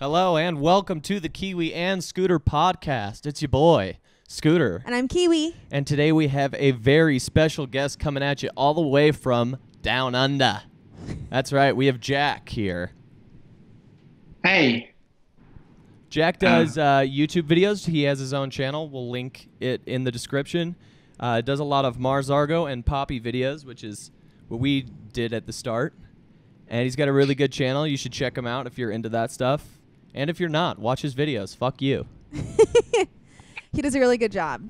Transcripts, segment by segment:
Hello and welcome to the Kiwi and Scooter podcast. It's your boy, Scooter. And I'm Kiwi. And today we have a very special guest coming at you all the way from down under. That's right, we have Jack here. Hey. Jack does YouTube videos. He has his own channel. We'll link it in the description. Does a lot of Mars Argo and Poppy videos, which is what we did at the start. And he's got a really good channel. You should check him out if you're into that stuff. And if you're not, watch his videos. Fuck you. He does a really good job.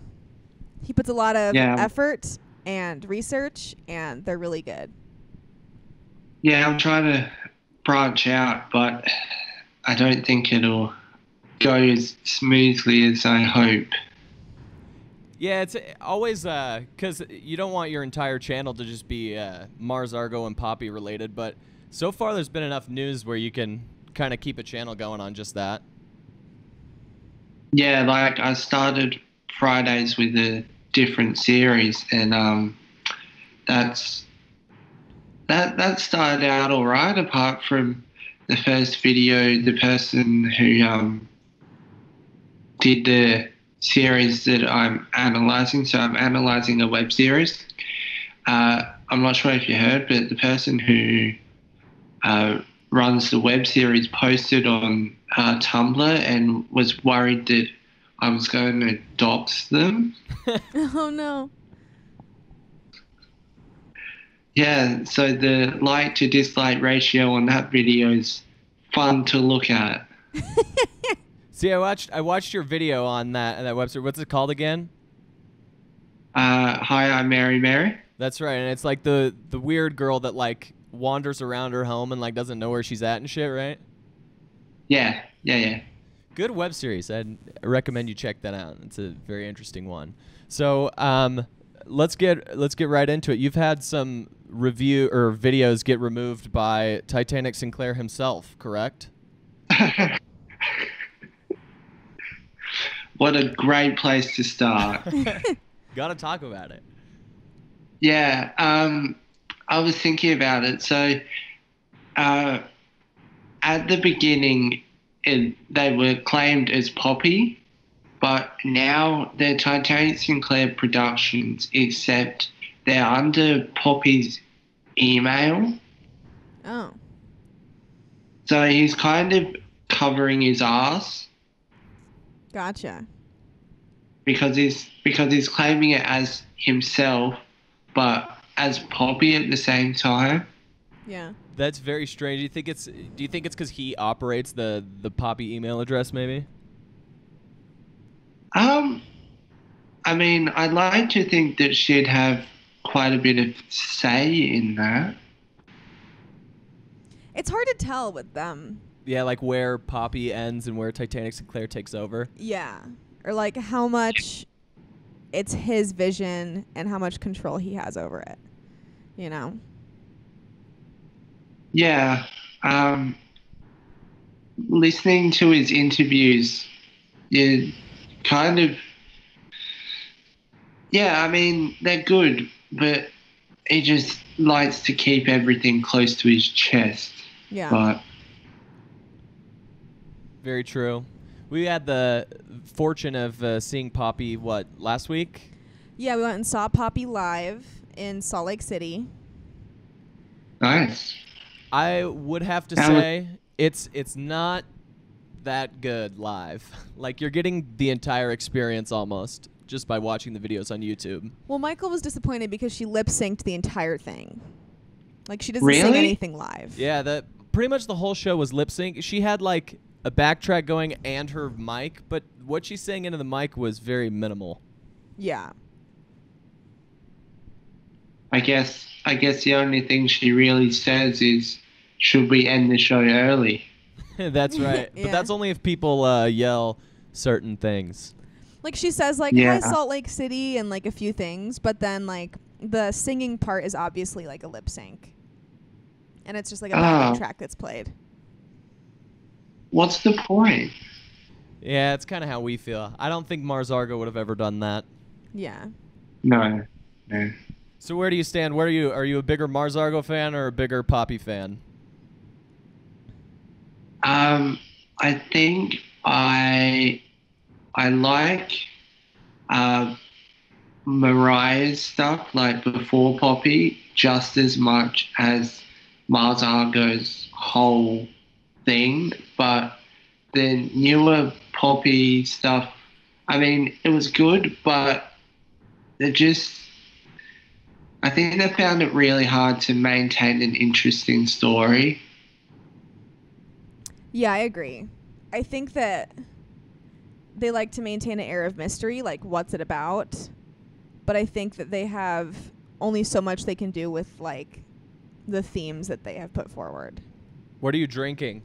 He puts a lot of effort and research, and they're really good. Yeah, I'm trying to branch out, but I don't think it'll go as smoothly as I hope. Yeah, it's always because you don't want your entire channel to just be Mars Argo and Poppy related, but so far there's been enough news where you can kind of keep a channel going on just that. Yeah, like I started Fridays with a different series, and that started out all right. Apart from the first video, the person who did the series that I'm analyzing. So I'm analyzing a web series. I'm not sure if you heard, but the person who runs the web series posted on Tumblr and was worried that I was going to dox them. Oh, no. Yeah, so the like to dislike ratio on that video is fun to look at. See, I watched your video on that website. What's it called again? Hi, I'm Mary. That's right, and it's like the weird girl that like wanders around her home and like doesn't know where she's at and shit, right? Yeah. Good web series. I'd recommend you check that out. It's a very interesting one. So let's get right into it. You've had some review or videos get removed by Titanic Sinclair himself, correct? What a great place to start. Gotta talk about it. Yeah, I was thinking about it. So at the beginning, they were claimed as Poppy, but now they're Titanic Sinclair Productions, except they're under Poppy's email. Oh. So he's kind of covering his ass. Gotcha. Because he's claiming it as himself, but as Poppy at the same time. Yeah. That's very strange. Do you think it's because he operates the Poppy email address, maybe? I mean, I'd like to think that she'd have quite a bit of say in that. It's hard to tell with them. Yeah, like where Poppy ends and where Titanic Sinclair takes over. Yeah. Or like how much it's his vision and how much control he has over it. You know? Yeah. Listening to his interviews, you kind of... Yeah, I mean, they're good, but he just likes to keep everything close to his chest. Yeah. But very true. We had the fortune of seeing Poppy, last week? Yeah, we went and saw Poppy live in Salt Lake City. Nice. I would have to say it's not that good live. Like, you're getting the entire experience almost just by watching the videos on YouTube. Well, Michael was disappointed because she lip-synced the entire thing. Like, she doesn't Really? sing anything live. Yeah, pretty much the whole show was lip sync. She had like a backtrack going and her mic, but what she sang into the mic was very minimal. Yeah. I guess the only thing she really says is, should we end the show early? That's right. Yeah. But that's only if people yell certain things. Like she says like, Yeah. hi Salt Lake City and like a few things, but then like the singing part is obviously like a lip sync. And it's just like a backing track that's played. What's the point? Yeah, it's kind of how we feel. I don't think Mars Argo would have ever done that. Yeah. No. So where do you stand? Are you a bigger Mars Argo fan or a bigger Poppy fan? I think I like Mariah's stuff, like before Poppy, just as much as Mars Argo's whole thing. But the newer Poppy stuff, I mean, it was good, but it just, I think they found it really hard to maintain an interesting story. Yeah, I agree. I think that they like to maintain an air of mystery, like what's it about? But I think that they have only so much they can do with like the themes that they have put forward. What are you drinking?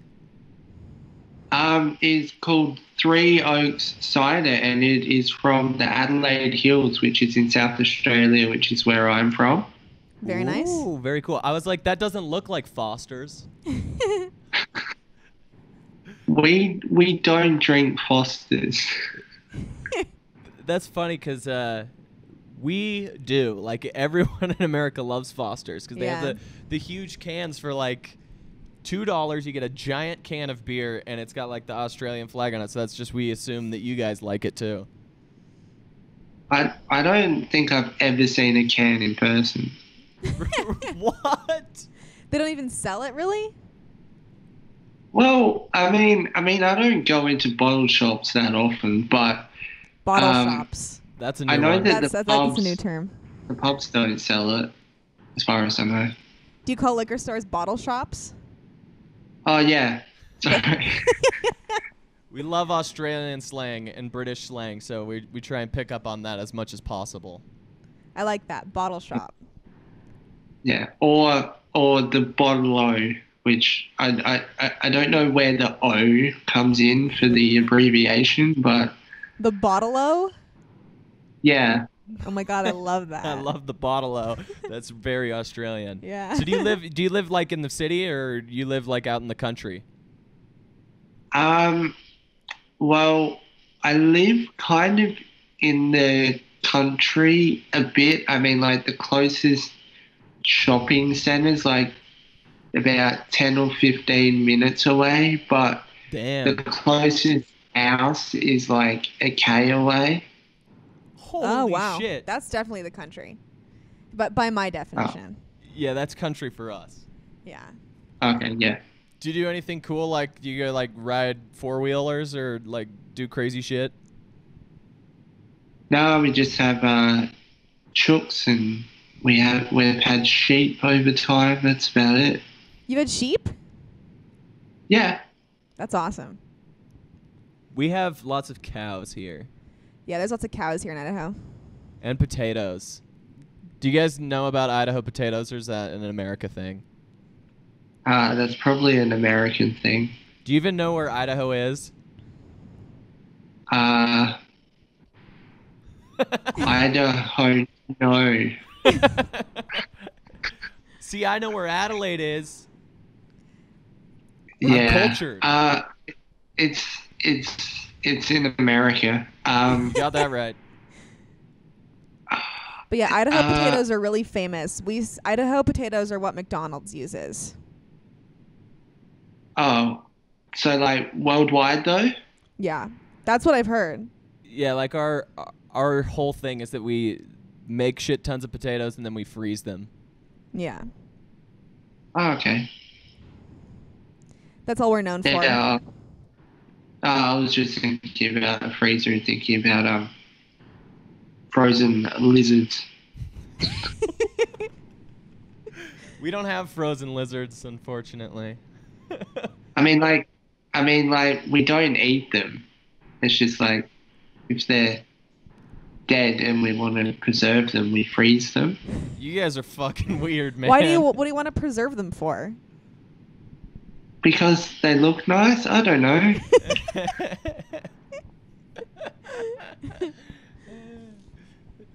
It's called Three Oaks Cider, and it is from the Adelaide Hills, which is in South Australia, which is where I'm from. Very nice. Ooh, very cool. I was like, that doesn't look like Foster's. We don't drink Fosters. That's funny because we do. Like, everyone in America loves Foster's because they have the huge cans for like $2. You get a giant can of beer, and it's got like the Australian flag on it. So that's just, we assume that you guys like it too. I don't think I've ever seen a can in person. What? They don't even sell it, really? Well, I mean, I don't go into bottle shops that often, but Bottle shops. That's a new I know one. that That's a new term. the pubs don't sell it, as far as I know. Do you call liquor stores bottle shops? Oh yeah, sorry. We love Australian slang and British slang, so we try and pick up on that as much as possible. I like that. Bottle shop. Yeah, or the bottle-o, which I don't know where the O comes in for the abbreviation, but The bottle-o? yeah. Oh my god, I love that. I love the bottle-o. That's very Australian. Yeah. So do you live like in the city, or do you live like out in the country? Well, I live kind of in the country a bit. I mean, like the closest shopping center's like about 10 or 15 minutes away, but Damn. the closest house is like a K away. Holy Oh wow. shit. That's definitely the country. But by my definition. Yeah, that's country for us. Yeah. Okay, yeah. Do you do anything cool, like do you go like ride four-wheelers or like do crazy shit? No, we just have chooks, and we've had sheep over time. That's about it. You had sheep? Yeah. That's awesome. We have lots of cows here Yeah, there's lots of cows here in Idaho. and potatoes. Do you guys know about Idaho potatoes, or is that an America thing? That's probably an American thing. Do you even know where Idaho is? Idaho, no. See, I know where Adelaide is. Yeah. Cultured. It's in America. Got that right. But yeah, Idaho potatoes are really famous. Idaho potatoes are what McDonald's uses. Oh, so like worldwide though? Yeah. That's what I've heard. Yeah, like our whole thing is that we make shit tons of potatoes and then we freeze them. Yeah. Oh, okay. That's all we're known for. Yeah. I was just thinking about a freezer and thinking about frozen lizards. We don't have frozen lizards, unfortunately. I mean, like, we don't eat them. It's just like, if they're dead and we want to preserve them, we freeze them. You guys are fucking weird, man. What do you want to preserve them for? Because they look nice? I don't know.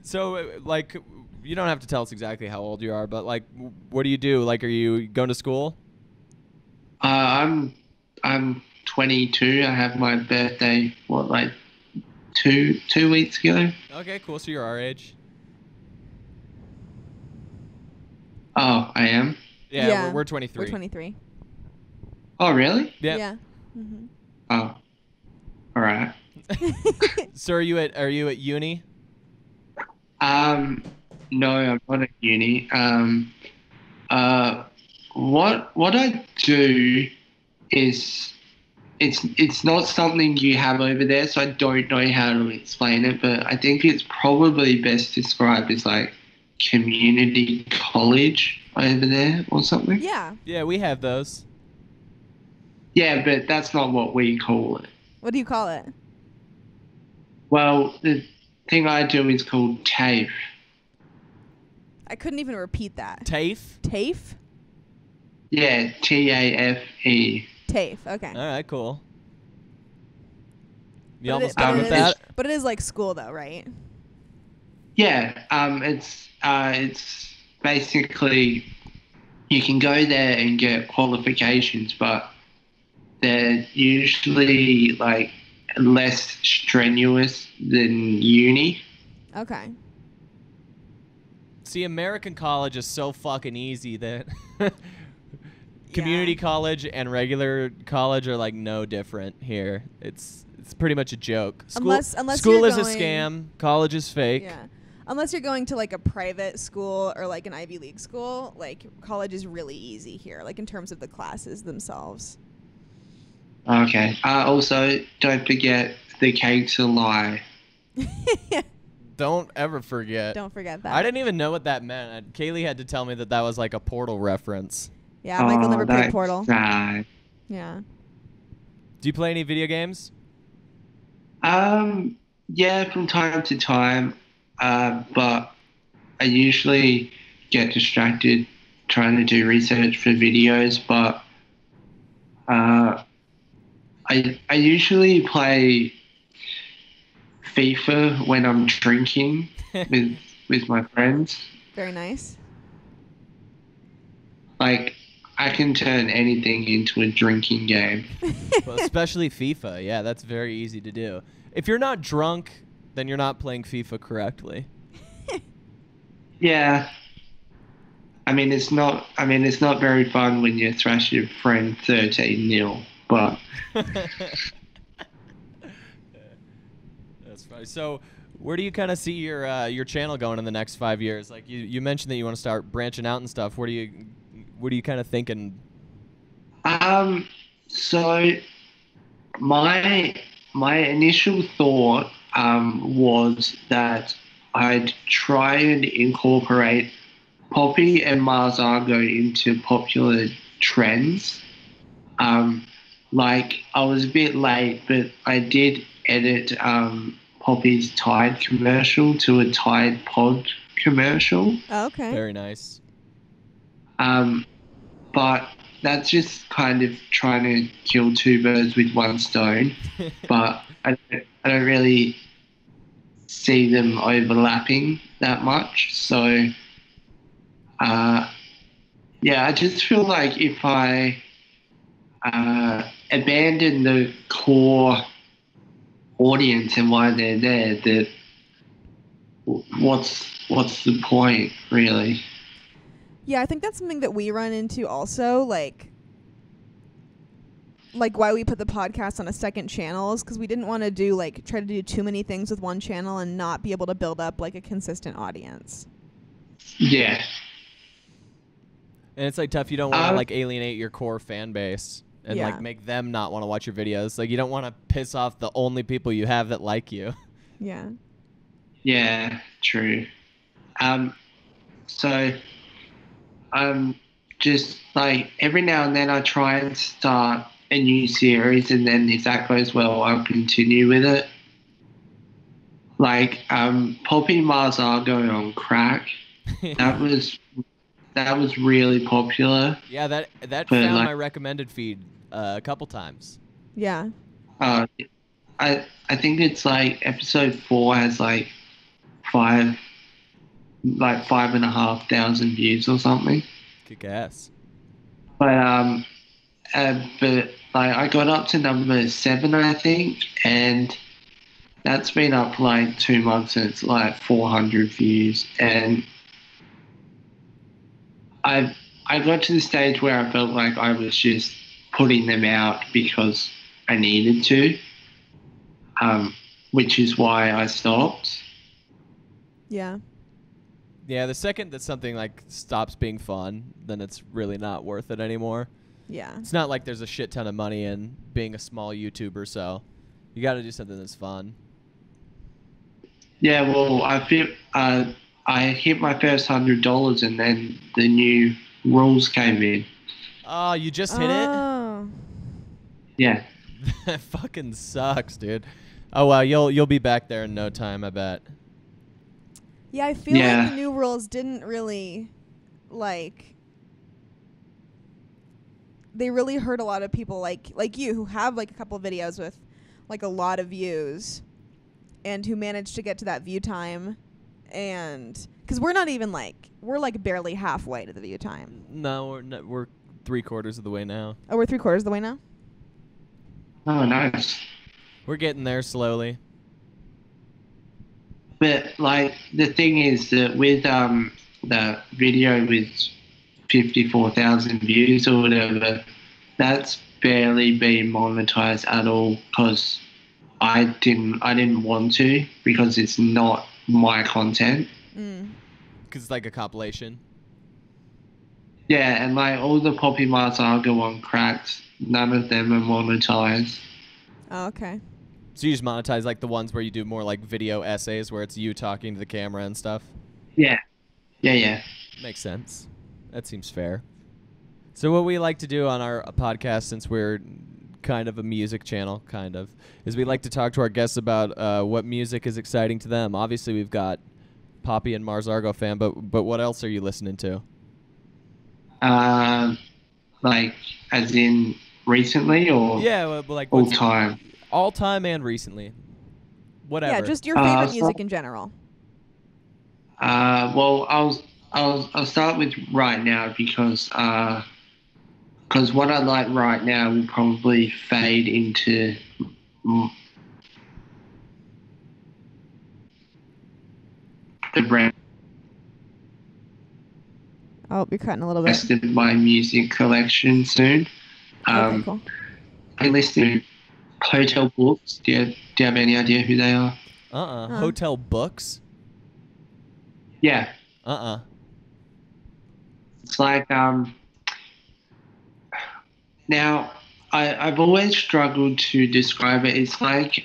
So, like, you don't have to tell us exactly how old you are, but, like, what do you do? Like, are you going to school? I'm 22. I have my birthday, like two weeks ago? Okay, cool. So you're our age. Oh, I am? Yeah, we're 23. We're 23. Oh, really? Yep. Yeah. Mm-hmm. Oh, all right. So are you at uni? Um, no, I'm not at uni. Uh, what I do is it's not something you have over there, so I don't know how to explain it. But I think it's probably best described as like community college over there or something. Yeah. Yeah, we have those. Yeah, but that's not what we call it. What do you call it? Well, the thing I do is called TAFE. I couldn't even repeat that. TAFE? TAFE? Yeah, TAFE. TAFE. Okay. All right, cool. You But almost but done with is- that? But it is like school, though, right? Yeah, it's basically you can go there and get qualifications, but they're usually like less strenuous than uni. Okay. See, American college is so fucking easy that community college and regular college are like no different here. It's pretty much a joke. Unless school you're is a going- scam. College is fake. Yeah. Unless you're going to like a private school or like an Ivy League school, like college is really easy here, like in terms of the classes themselves. Okay. Also, don't forget the cake's a lie. Don't ever forget. Don't forget that. I didn't even know what that meant. Kaylee had to tell me that was like a Portal reference. Yeah, Michael never played that's Portal. sad. Yeah. Do you play any video games? Yeah, from time to time, but I usually get distracted trying to do research for videos. But I usually play FIFA when I'm drinking with my friends. Very nice. Like, I can turn anything into a drinking game. Well, especially FIFA. Yeah, that's very easy to do. If you're not drunk, then you're not playing FIFA correctly. Yeah. I mean, it's not very fun when you thrash your friend 13-0, but That's funny. So, where do you kind of see your channel going in the next 5 years? Like you mentioned that you want to start branching out and stuff. What are you kind of thinking? So my initial thought was that I'd try and incorporate Poppy and Mars Argo into popular trends. Like, I was a bit late, but I did edit Poppy's Tide commercial to a Tide Pod commercial. Oh, okay. Very nice. But that's just kind of trying to kill two birds with one stone. But I don't really see them overlapping that much. So, yeah, I just feel like if I abandon the core audience and why they're there, that what's the point, really? Yeah, I think that's something that we run into also, like why we put the podcast on a second channel is because we didn't want to try to do too many things with one channel and not be able to build up like a consistent audience. Yeah. And it's like tough. You don't want to like alienate your core fan base and Yeah. like make them not want to watch your videos. Like you don't want to piss off the only people you have that like you. Yeah. Yeah, true. So just like every now and then I try and start a new series, and then if that goes well, I'll continue with it. Like Poppy Mars Argo on crack. That was really popular. Yeah, that But, found like- my recommended feed a couple times. Yeah. I think it's like episode 4 has like 5,500 views or something. Kick ass. But like I got up to number 7, I think, and that's been up for like 2 months, and it's like 400 views. And I got to the stage where I felt like I was just putting them out because I needed to, which is why I stopped. Yeah. Yeah, the second that something like stops being fun, then it's really not worth it anymore. Yeah. It's not like there's a shit ton of money in being a small YouTuber, so you got to do something that's fun. Yeah, well, I hit my first $100, and then the new rules came in. Oh, you just hit it? Oh. Yeah. That fucking sucks, dude. Oh well, you'll be back there in no time, I bet. Yeah, I feel Yeah. like the new rules didn't really, like, they really hurt a lot of people like you who have like a couple of videos with like a lot of views and who managed to get to that view time, and because we're not even like, we're like barely halfway to the view time. No, we're 3/4 of the way now. Oh, we're 3/4 of the way now? Oh, nice. We're getting there slowly. But like the thing is that with the video with 54,000 views or whatever, that's barely been monetized at all because I didn't want to, because it's not my content. Because it's like a compilation. Yeah, and like all the Poppy Marsargo one cracks, none of them are monetized. Oh, okay. So you just monetize like the ones where you do more like video essays where it's you talking to the camera and stuff? Yeah. Yeah. Makes sense. That seems fair. So what we like to do on our podcast, since we're kind of a music channel, is we like to talk to our guests about what music is exciting to them. Obviously, we've got Poppy and Mars Argo fan, but what else are you listening to? Like as in recently or Yeah, well, like all time? All time and recently. Whatever. Yeah, just your favorite so- music in general. Well, I'll start with right now because what I like right now will probably fade into the Oh, you're cutting a little bit. rest of my music collection soon. Okay, cool. I listen to Hotel Books. Do you have any idea who they are? Hotel Books? Yeah. It's like now I've always struggled to describe it. It's like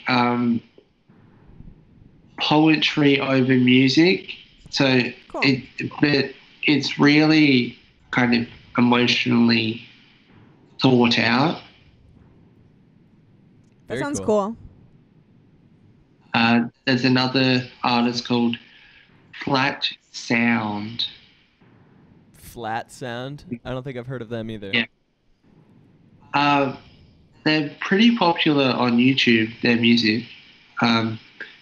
poetry over music. So Cool. but it's really kind of emotionally thought out. That Very sounds cool. There's another artist called Flat Sound. Flat Sound? I don't think I've heard of them either. Yeah. They're pretty popular on YouTube, their music, but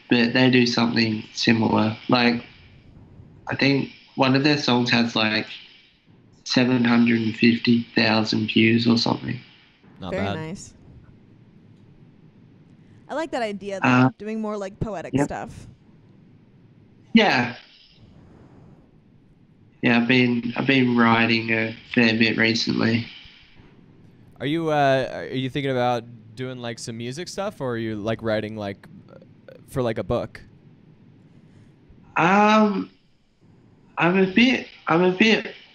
they do something similar. Like, I think one of their songs has like 750,000 views or something. Not Very bad. nice. I like that idea, though, doing more like poetic stuff. Yeah. Yeah, I've been writing a fair bit recently. Are you thinking about doing like some music stuff, or are you like writing like for like a book? I'm a bit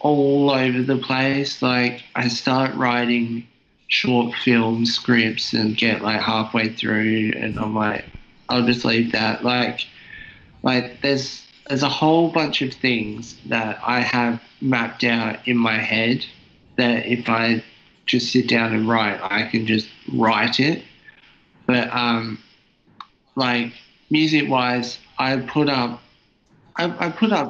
all over the place. Like, I start writing short film scripts and get like halfway through, and I'm like, I'll just leave that. Like there's a whole bunch of things that I have mapped out in my head that if I just sit down and write, I can just write it. But like music wise, I put up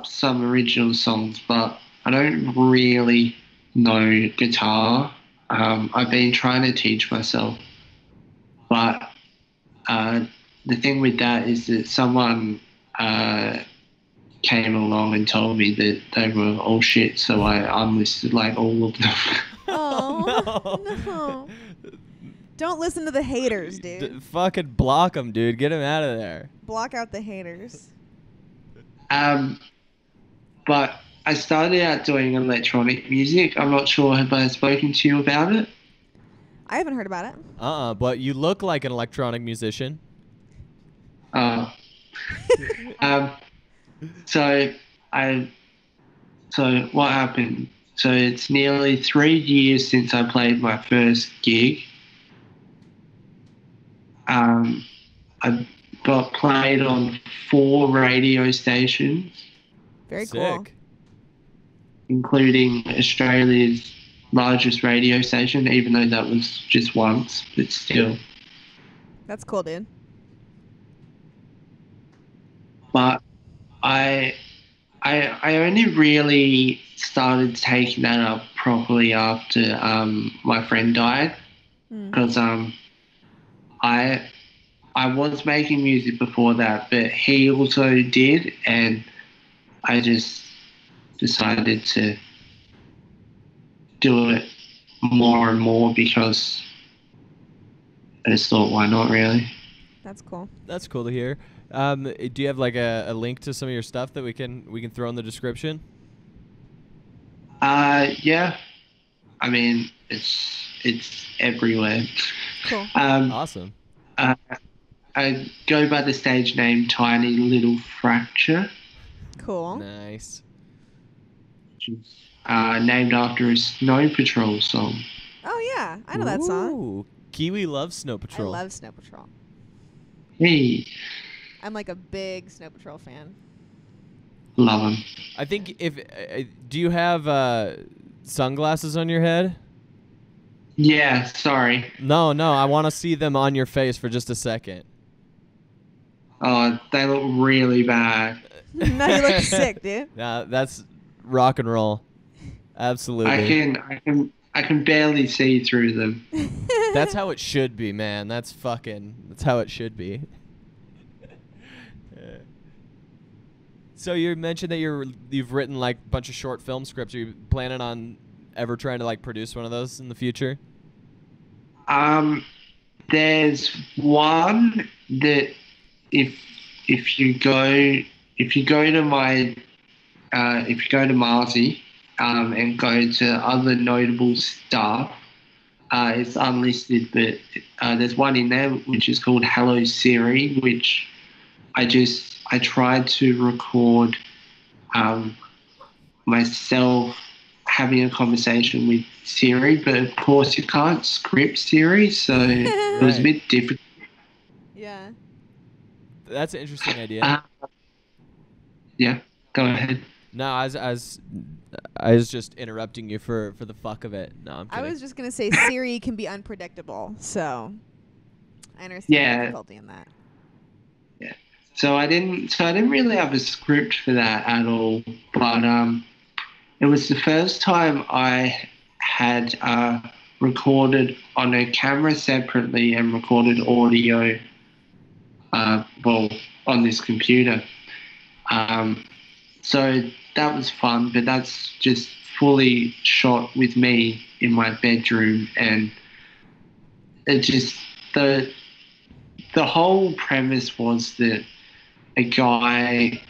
some original songs, but I don't really know guitar. I've been trying to teach myself, but the thing with that is that someone came along and told me that they were all shit, so I unlisted like all of them. Oh, no. Don't listen to the haters, dude. Fucking block them, dude. Get them out of there. Block out the haters. But I started out doing electronic music. I'm not sure, have I spoken to you about it? I haven't heard about it. But you look like an electronic musician. Uh, um, so so what happened? So it's nearly 3 years since I played my first gig. I got played on 4 radio stations, Very Sick. cool. including Australia's largest radio station, even though that was just once, but still. That's cool, dude. But I only really started taking that up properly after my friend died, because I was making music before that, but he also did, and I just decided to do it more and more because I just thought, why not, really? That's cool. That's cool to hear. Do you have like a link to some of your stuff that we can throw in the description? Yeah. I mean, it's everywhere. Cool. Awesome. I go by the stage name Tiny Little Fracture, Cool. Nice. named after a Snow Patrol song. Oh yeah, I know that song. Ooh, Kiwi loves Snow Patrol. I love Snow Patrol. Hey, I'm like a big Snow Patrol fan. love them. I think if do you have sunglasses on your head? Yeah, sorry. No, I want to see them on your face for just a second. Oh, they look really bad. No, you look sick, dude. That's rock and roll. Absolutely. I can barely see through them. That's how it should be, man. That's how it should be. So you mentioned that you've written like a bunch of short film scripts. Are you planning on ever trying to like produce one of those in the future? There's one that if you go to Marsii and go to other notable stuff, it's unlisted, but there's one in there which is called Hello Siri, which I tried to record myself having a conversation with Siri, but of course you can't script Siri, so it was a bit difficult. Yeah. That's an interesting idea. Yeah, go ahead. No, I was just interrupting you for the fuck of it. No, I'm I kidding. was just gonna say Siri can be unpredictable, so I understand the difficulty in that. Yeah. So I didn't really have a script for that at all, but it was the first time I had recorded on a camera separately and recorded audio, on this computer. So that was fun, but that's just fully shot with me in my bedroom, and it just the whole premise was that a guy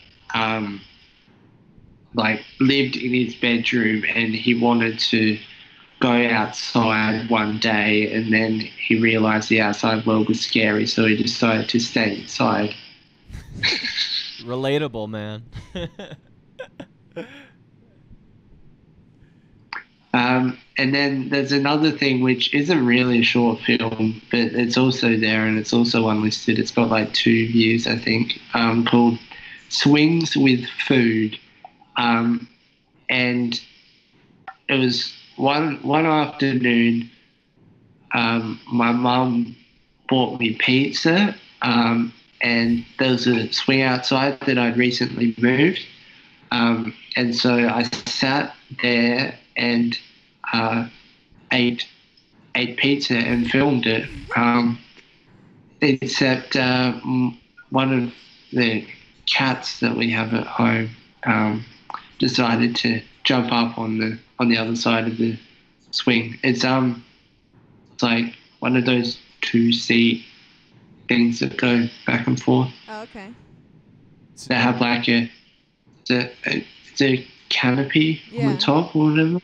like lived in his bedroom and he wanted to go outside one day, and then he realized the outside world was scary, so he decided to stay inside. Relatable, man. And then there's another thing which isn't really a short film, but it's also there and it's also unlisted. It's got like 2 views, I think, called Swings with Food. And it was one afternoon, my mum bought me pizza, and there was a swing outside that I'd recently moved. And so I sat there and ate pizza and filmed it. Except one of the cats that we have at home decided to jump up on the other side of the swing. It's like one of those 2-seat things that go back and forth. Oh, okay. They have like it's a canopy on Yeah. the top or whatever.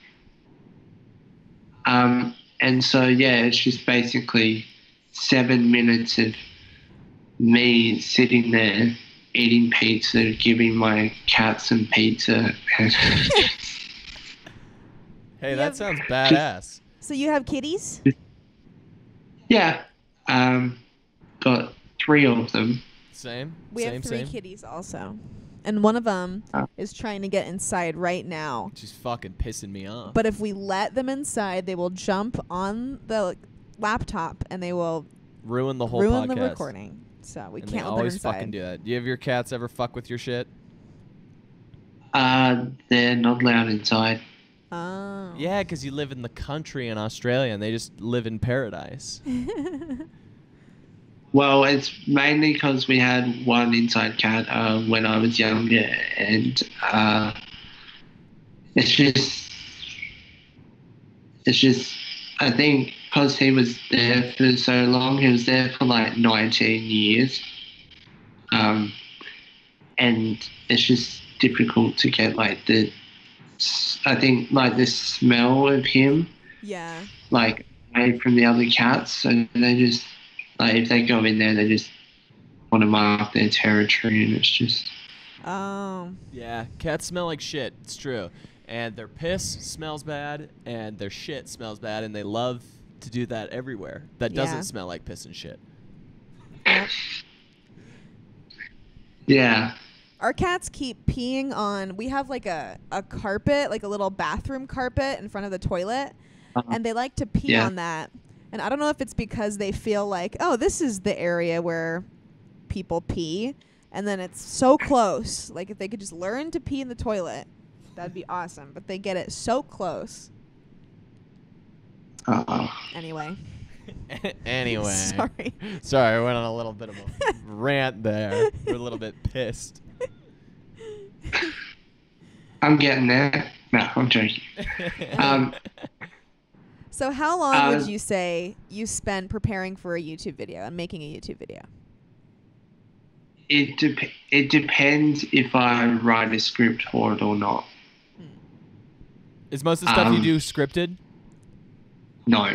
And so, yeah, it's just basically 7 minutes of me sitting there eating pizza, giving my cat some pizza. Hey, that sounds badass. So you have kitties? Yeah. Got 3 of them. Same. We same, have 3 same. kitties also. And one of them Oh. is trying to get inside right now. She's fucking pissing me off. But if we let them inside, they will jump on the laptop and they will ruin the whole ruin podcast. the recording. So we And can't they let them always inside. fucking do that. Do you have your cats ever fuck with your shit? They're not allowed inside. Oh. Yeah, because you live in the country in Australia and they just live in paradise. Well, it's mainly because we had one inside cat when I was younger, and it's just, I think because he was there for so long, he was there for like 19 years, and it's just difficult to get like I think like the smell of him, Yeah. like away from the other cats, so they just, like, if they go in there, they just want to mark their territory, and it's just... Oh. Yeah, cats smell like shit. It's true. And their piss smells bad, and their shit smells bad, and they love to do that everywhere. That doesn't Yeah. smell like piss and shit. Yep. Yeah. Our cats keep peeing on. We have like a carpet, like a little bathroom carpet in front of the toilet, and they like to pee Yeah. on that. And I don't know if it's because they feel like, oh, this is the area where people pee, and then it's so close. Like if they could just learn to pee in the toilet, that'd be awesome. But they get it so close. Anyway. Anyway. Sorry. I went on a little bit of a rant there. We're a little bit pissed. I'm getting there. No, I'm joking. So how long would you say you spend preparing for a YouTube video and making a YouTube video? It depends if I write a script for it or not. Is most of the stuff you do scripted? No.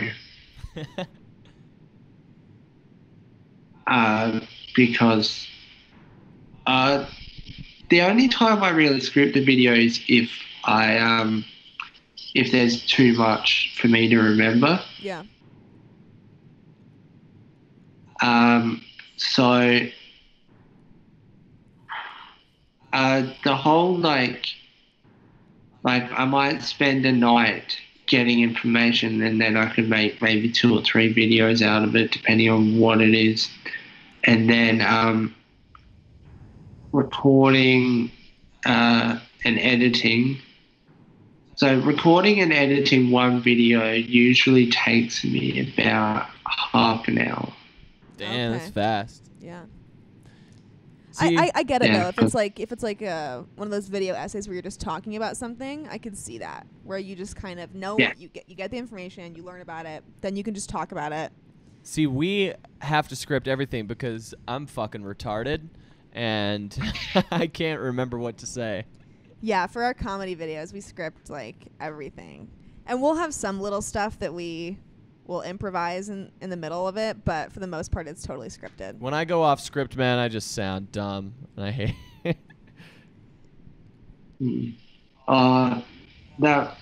Because the only time I really script the video is if if there's too much for me to remember. Yeah. So the whole like I might spend a night getting information, and then I could make maybe 2 or 3 videos out of it, depending on what it is, and then recording and editing. So recording and editing one video usually takes me about half an hour. Damn, Okay. that's fast. Yeah. See, I get it Yeah. though. If it's like one of those video essays where you're just talking about something, I could see that. Where you just kind of know Yeah. you get the information, you learn about it, then you can just talk about it. See, we have to script everything because I'm fucking retarded and I can't remember what to say. Yeah, for our comedy videos, we script like everything. And we'll have some little stuff that we will improvise in the middle of it, but for the most part it's totally scripted. When I go off script, man, I just sound dumb and I hate it. That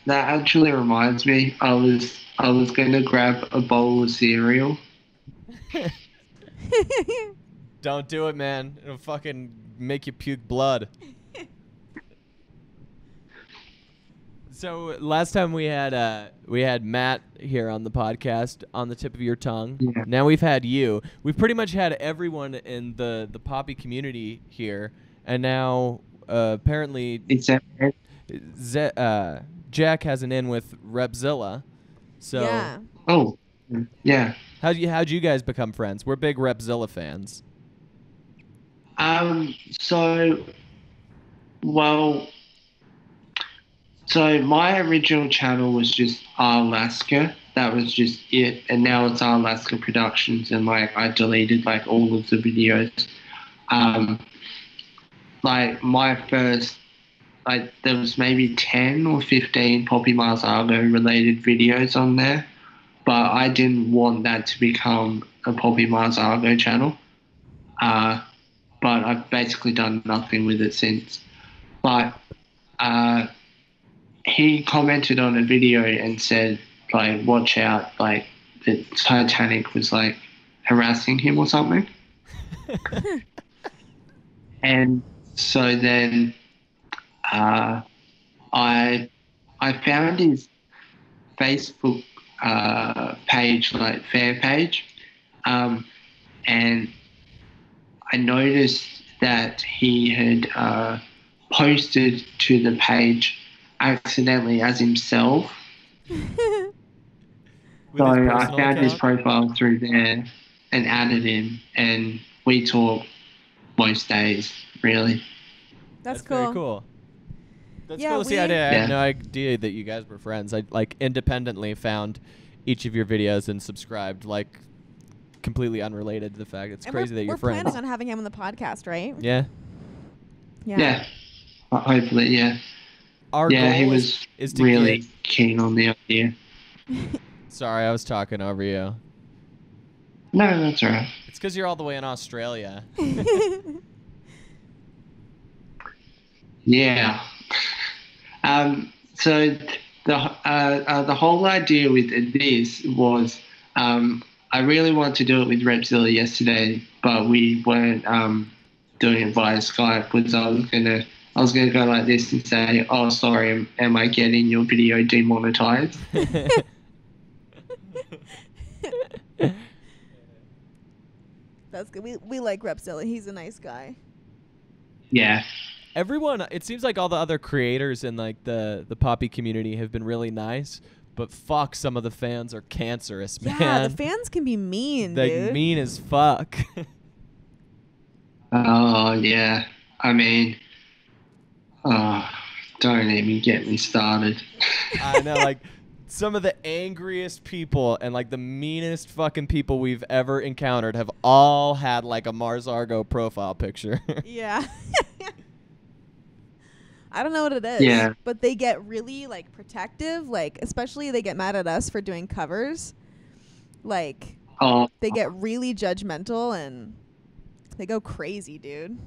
actually reminds me. I was gonna grab a bowl of cereal. Don't do it, man. It'll fucking make you puke blood. So last time we had Matt here on the podcast on the tip of your tongue. Yeah. Now we've had you. We've pretty much had everyone in the poppy community here, and now apparently Except Jack has an in with Repzilla. So Yeah. oh, yeah. how'd you guys become friends? We're big Repzilla fans. So my original channel was just Alaska. That was just it, and now it's Alaska Productions, and like I deleted like all of the videos. Like my first like there was maybe 10 or 15 Poppy Mars Argo related videos on there, but I didn't want that to become a Poppy Mars Argo channel. But I've basically done nothing with it since. But he commented on a video and said, like, watch out, like, the Titanic was, like, harassing him or something. And so then I found his Facebook page, like, fan page, and I noticed that he had posted to the page accidentally as himself. So I found his profile through there and added him, and we talk most days, really. That's cool. Very cool. That's Yeah, cool. See, I had no idea that you guys were friends. I like independently found each of your videos and subscribed, like completely unrelated to the fact. It's crazy that you're friends. We're planning on having him on the podcast, right? Yeah. Yeah. Hopefully, yeah. Our goal he was is to really keen on the idea. Sorry, I was talking over you. No, that's all right. It's because you're all the way in Australia. Yeah. So the whole idea with this was I really wanted to do it with Repzilla yesterday, but we weren't doing it via Skype. Because I was gonna go like this and say, "Oh, sorry, am I getting your video demonetized?" That's good. We like Repzilla. He's a nice guy. Yeah. Everyone, it seems like all the other creators in like the Poppy community have been really nice, but fuck, some of the fans are cancerous, man. Yeah, the fans can be mean, dude. Mean as fuck. Oh, yeah. I mean, don't even get me started. I know, like, some of the angriest people and, like, the meanest fucking people we've ever encountered have all had, like, a Mars Argo profile picture. Yeah. I don't know what it is. Yeah. But they get really, like, protective. Like, especially they get mad at us for doing covers. Like, they get really judgmental and they go crazy, dude.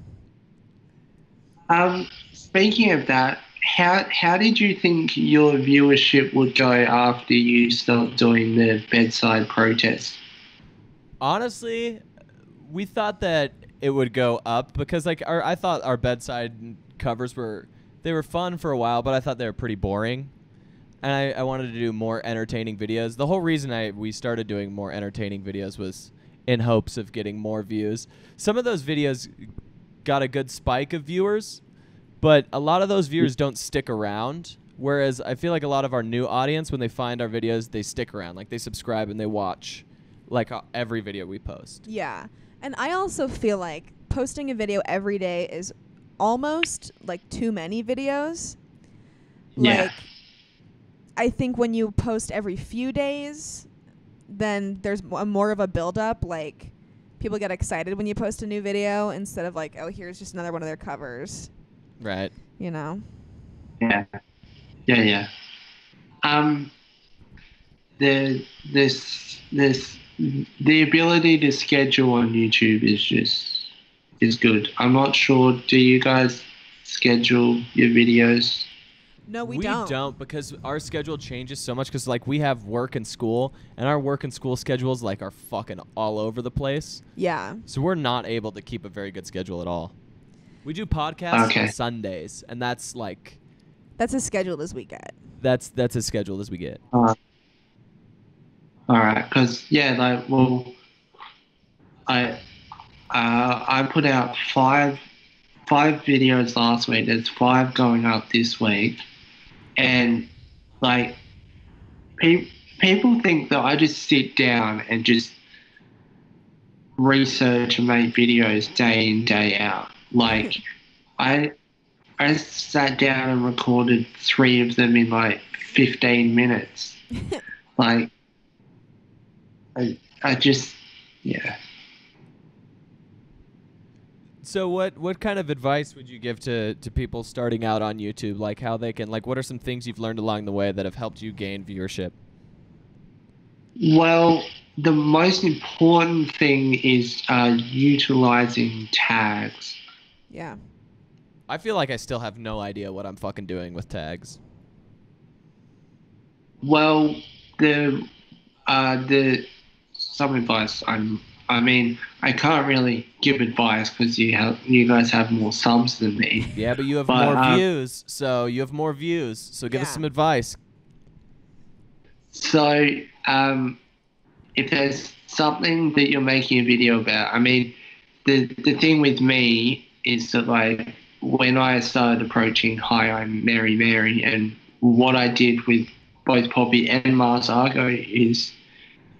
Speaking of that, how did you think your viewership would go after you stopped doing the bedside protest? Honestly, we thought that it would go up because, like, I thought our bedside covers were fun for a while, but I thought they were pretty boring. And I wanted to do more entertaining videos. The whole reason we started doing more entertaining videos was in hopes of getting more views. Some of those videos got a good spike of viewers, but a lot of those viewers don't stick around. Whereas I feel like a lot of our new audience, when they find our videos, they stick around. Like, they subscribe and they watch, like, every video we post. Yeah. And I also feel like posting a video every day is almost, like, too many videos. Yeah. Like, I think when you post every few days, then there's more of a build-up. Like, people get excited when you post a new video instead of, like, oh, here's just another one of their covers. Right. You know? Yeah. Yeah. The ability to schedule on YouTube is good. I'm not sure. Do you guys schedule your videos? No, we don't. We don't, because our schedule changes so much because, like, we have work and school, and our work and school schedules, like, are fucking all over the place. Yeah. So we're not able to keep a very good schedule at all. We do podcasts on Sundays, and that's, like... That's as scheduled as we get. That's as scheduled as we get. All right, because, yeah, like, well, I put out five videos last week. There's 5 going up this week. And, like, people think that I just sit down and just research and make videos day in, day out. Like, I sat down and recorded 3 of them in, like, 15 minutes. Like, I just, yeah. So what kind of advice would you give to people starting out on YouTube? Like how they can, like, what are some things you've learned along the way that have helped you gain viewership? Well, the most important thing is utilizing tags. Yeah. I feel like I still have no idea what I'm fucking doing with tags. Well, the some advice I mean, I can't really give advice because you guys have more subs than me. Yeah, but you have But, more views, so you have more views. So give us Yeah. some advice. So, if there's something that you're making a video about, I mean, the thing with me is that, like, when I started approaching Hi, I'm Mary, and what I did with both Poppy and Mars Argo is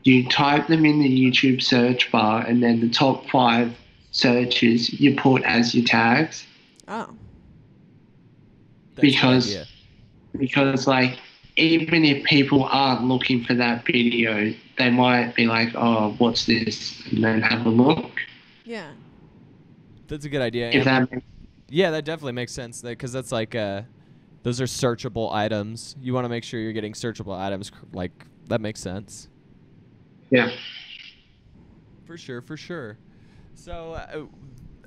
you type them in the YouTube search bar, and then the top 5 searches you put as your tags. Oh. That's a good Because idea. because like even if people aren't looking for that video, they might be like, oh, what's this, and then have a look. Yeah. That's a good idea. If And that yeah, that definitely makes sense because that's like those are searchable items. You want to make sure you're getting searchable items. Like that makes sense. yeah. For sure, for sure. So,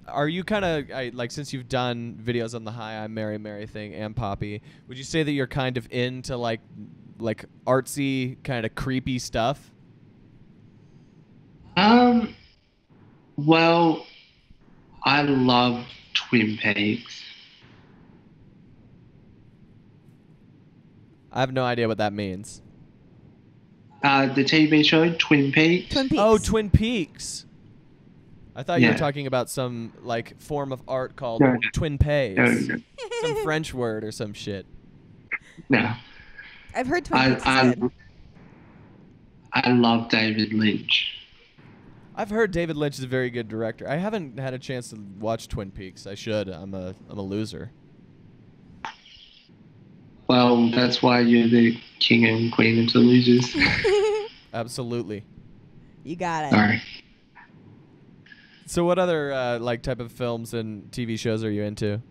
are you kind of like since you've done videos on the Hi, I'm Mary thing and Poppy? Would you say that you're kind of into like artsy, kind of creepy stuff? Well, I love Twin Peaks. I have no idea what that means. The TV show Twin Peaks. Twin Peaks. Oh, Twin Peaks. I thought you were Yeah. talking about some like form of art called No. Twin Pays. No, Some French word or some shit. no. I've heard Twin Peaks is good. I love David Lynch. I've heard David Lynch is a very good director. I haven't had a chance to watch Twin Peaks. I should. I'm a loser. Well, that's why you're the king and queen of the losers. Absolutely. You got it. Sorry. So what other like type of films and TV shows are you into?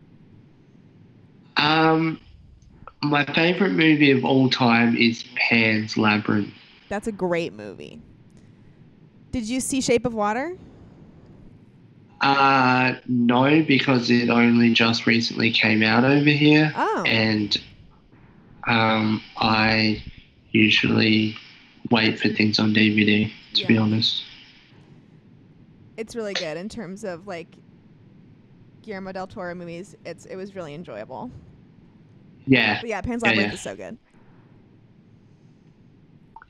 My favorite movie of all time is Pan's Labyrinth. That's a great movie. Did you see Shape of Water? No, because it only just recently came out over here. Oh. And I usually wait for things on DVD, to be Yeah. honest. It's really good in terms of like Guillermo del Toro movies. It was really enjoyable. Yeah. But yeah, Pan's Yeah, Labyrinth yeah. is so good.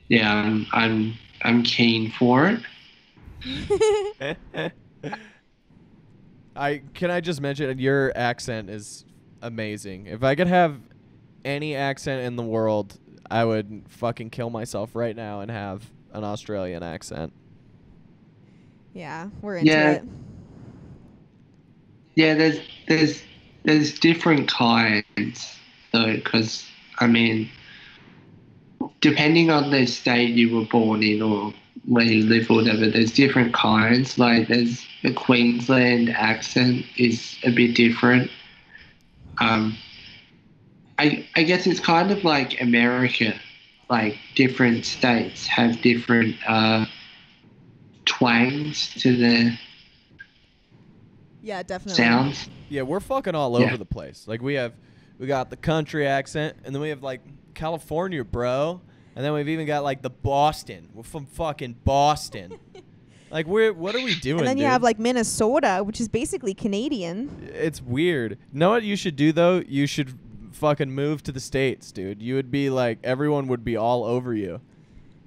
Yeah, I'm keen for it. Can I just mention your accent is amazing. If I could have any accent in the world, I would fucking kill myself right now and have an Australian accent. Yeah, we're into Yeah. it. Yeah, there's different kinds though, because I mean, depending on the state you were born in or where you live or whatever, there's different kinds. Like there's the Queensland accent is a bit different. I guess it's kind of like America. Like different states have different twangs to the Yeah, definitely. sounds. Yeah, we're fucking all Yeah. over the place. Like we got the country accent, and then we have like California, bro, and then we've even got like the Boston. We're from fucking Boston. Like what are we doing? And then you dude? have like Minnesota, which is basically Canadian. It's weird. Know what you should do though? You should fucking move to the States, dude. You would be like everyone would be all over you,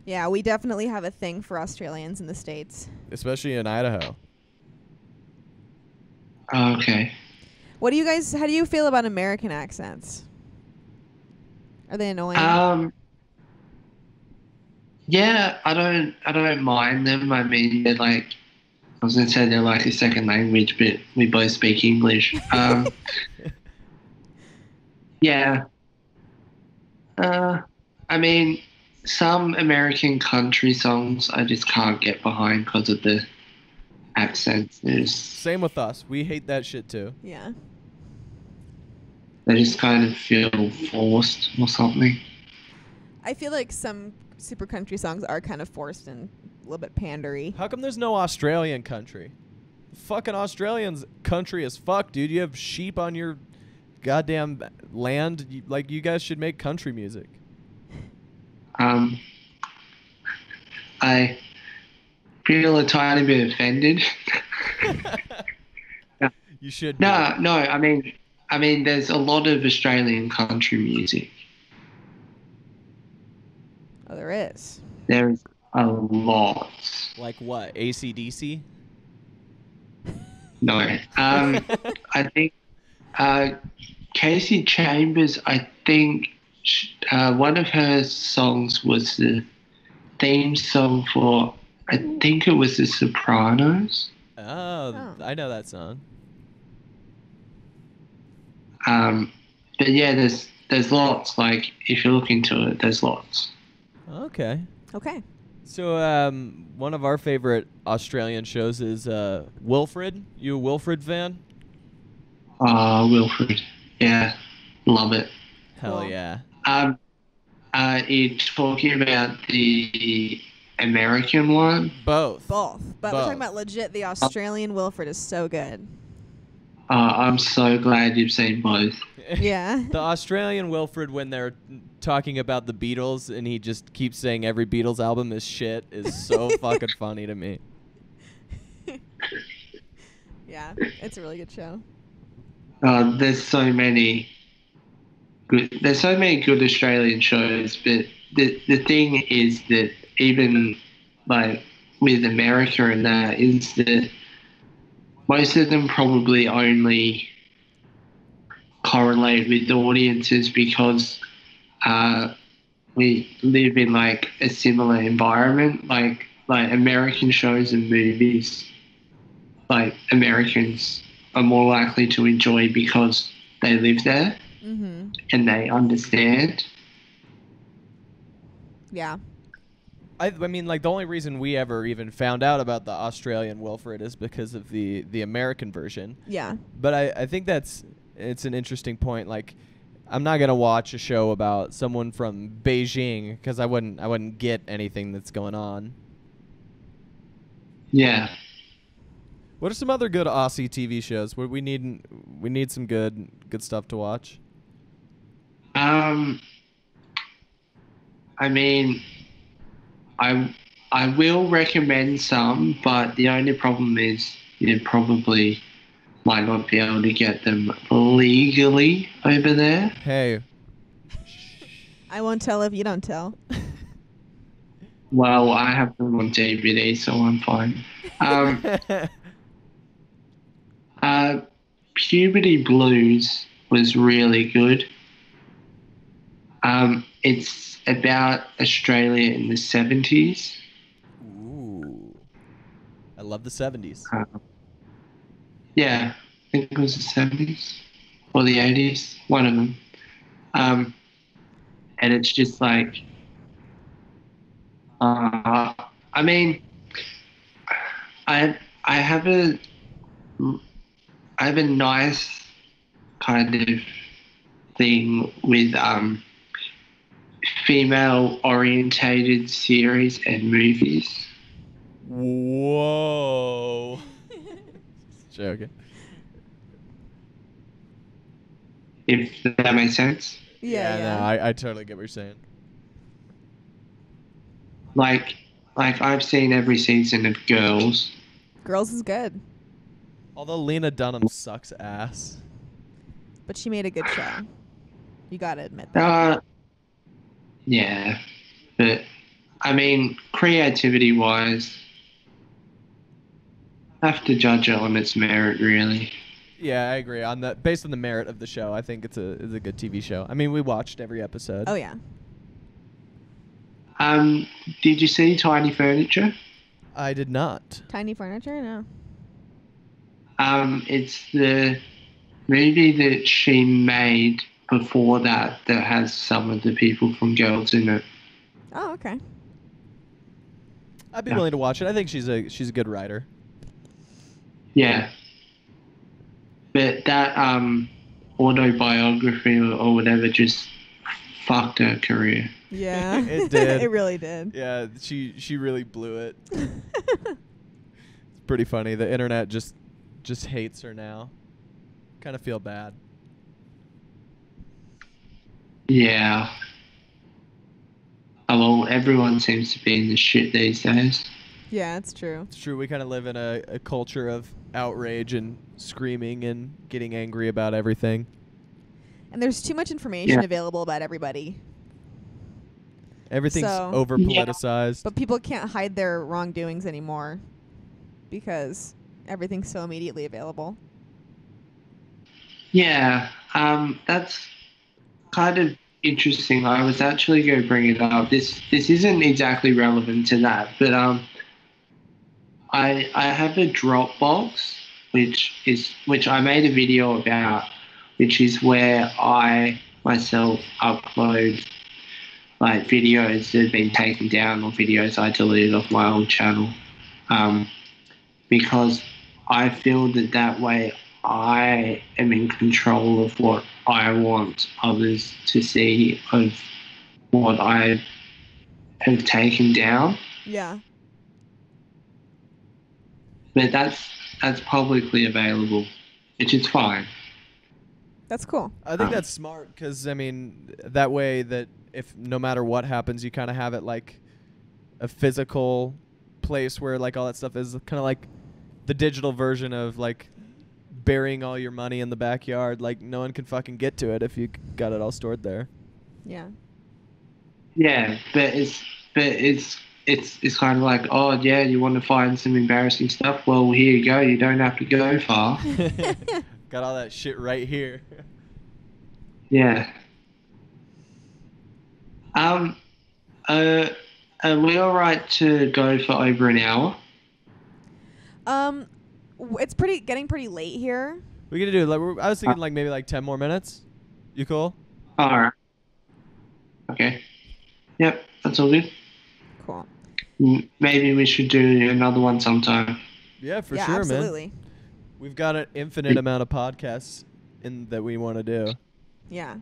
Yeah, we definitely have a thing for Australians in the States. especially in Idaho. Okay. How do you feel about American accents? Are they annoying? Yeah, I don't mind them. I mean, they're like, I was gonna say they're like a second language, but we both speak English. Yeah. I mean, some American country songs I just can't get behind because of the accents. Same with us. We hate that shit too. Yeah. They just kind of feel forced or something. I feel like some super country songs are kind of forced and a little bit pandery. How come there's no Australian country? Fucking Australians country as fuck, dude. You have sheep on your goddamn land. You guys should make country music. I feel a tiny bit offended. You should. No. I mean, there's a lot of Australian country music. Oh, there is. There's a lot. Like what? AC/DC? No. I think Casey Chambers, I think one of her songs was the theme song for, I think it was The Sopranos. Oh, I know that song. But yeah, there's lots. Like, if you look into it, there's lots. Okay. Okay. So, one of our favorite Australian shows is Wilfred. You a Wilfred fan? Wilfred. Yeah, love it. Hell Cool. yeah. You're talking about the American one? Both. But we're Both. talking about legit. The Australian Wilfred is so good. I'm so glad you've seen both. Yeah. The Australian Wilfred, when they're talking about the Beatles and he just keeps saying every Beatles album is shit, is so fucking funny to me. Yeah, it's a really good show. There's so many good Australian shows, but the thing is that even like with America and that is that most of them probably only correlate with audiences because we live in like a similar environment, like American shows and movies. Like Americans are more likely to enjoy because they live there and they understand. Yeah. I mean, like, the only reason we ever even found out about the Australian Wilfred is because of the American version. Yeah. But I think it's an interesting point. Like, I'm not gonna watch a show about someone from Beijing because I wouldn't get anything that's going on. Yeah. What are some other good Aussie TV shows? What we need some good stuff to watch. I mean, I will recommend some, but the only problem is you probably might not be able to get them legally over there. Hey. I won't tell if you don't tell. Well, I have them on DVD, so I'm fine. Puberty Blues was really good. It's about Australia in the 70s. Ooh. I love the 70s. Yeah, I think it was the 70s or the 80s, one of them. And it's just like, I mean, I have a nice kind of thing with female orientated series and movies. Whoa. Joking. If that makes sense. Yeah. No, I totally get what you're saying. Like I've seen every season of Girls. Girls is good, Although Lena Dunham sucks ass. but she made a good show. You gotta admit that. Yeah, but I mean, creativity-wise, I have to judge it on its merit, really. Yeah, I agree. Based on the merit of the show, I think it's a good TV show. I mean, we watched every episode. Oh yeah. Did you see Tiny Furniture? I did not. Tiny Furniture? No. It's the movie that she made before that has some of the people from Girls in it. Oh, okay. I'd be willing to watch it. I think she's a good writer. Yeah. But that autobiography or whatever just fucked her career. Yeah. It did. It really did. Yeah, she really blew it. It's pretty funny. The internet just hates her now. Kind of feel bad. Yeah. Oh, well, everyone seems to be in the shit these days. Yeah, it's true. It's true. We kind of live in a culture of outrage and screaming and getting angry about everything. And there's too much information Yeah. available about everybody. Everything's So- over politicized. But people can't hide their wrongdoings anymore because everything's so immediately available. Yeah, that's kind of interesting. I was actually going to bring it up. This isn't exactly relevant to that, but I have a Dropbox which I made a video about, which is where I myself upload like videos that have been taken down or videos I deleted off my old channel, because I feel that way I am in control of what I want others to see of what I have taken down. Yeah. But that's publicly available, which is fine. That's cool. I think that's smart because, I mean, that way that if no matter what happens, you kind of have it like a physical place where like all that stuff is kind of like the digital version of like burying all your money in the backyard. Like no one can fucking get to it if you got it all stored there. Yeah. Yeah, but it's kind of like, oh yeah, you want to find some embarrassing stuff? Well, here you go. You don't have to go far. Got all that shit right here. Yeah. Are we all right to go for over an hour? It's getting pretty late here. We gonna do like I was thinking like maybe like 10 more minutes. You cool? All right. Okay. Yep, that's all good. Cool. Maybe we should do another one sometime. Yeah, for Yeah, sure, man. absolutely. We've got an infinite amount of podcasts that we want to do. Yeah.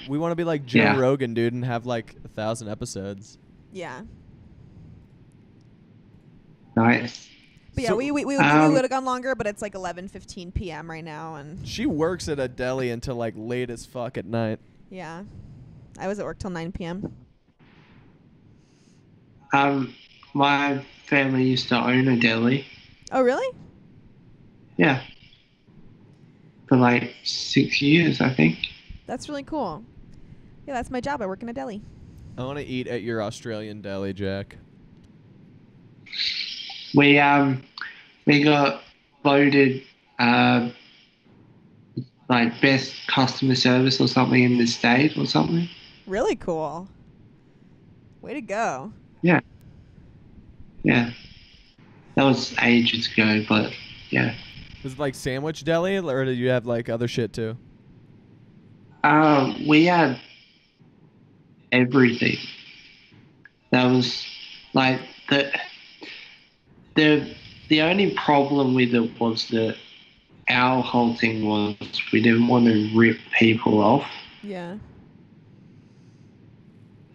We want to be like Joe Yeah. Rogan, dude, and have like 1,000 episodes. Yeah. Nice. But yeah, So- we would have gone longer, but it's like 11:15 p.m. right now, and She works at a deli until like late as fuck at night. yeah, I was at work till 9 p.m. My family used to own a deli. Oh, really? Yeah. For like 6 years, I think. That's really cool. Yeah, that's my job. I work in a deli. I want to eat at your Australian deli, Jack. We got voted like best customer service or something in the state or something. Really cool. Way to go. Yeah. Yeah. That was ages ago, but yeah. Was it like sandwich deli, or did you have like other shit too? We had everything. That was like the only problem with it was that our whole thing was we didn't want to rip people off. Yeah.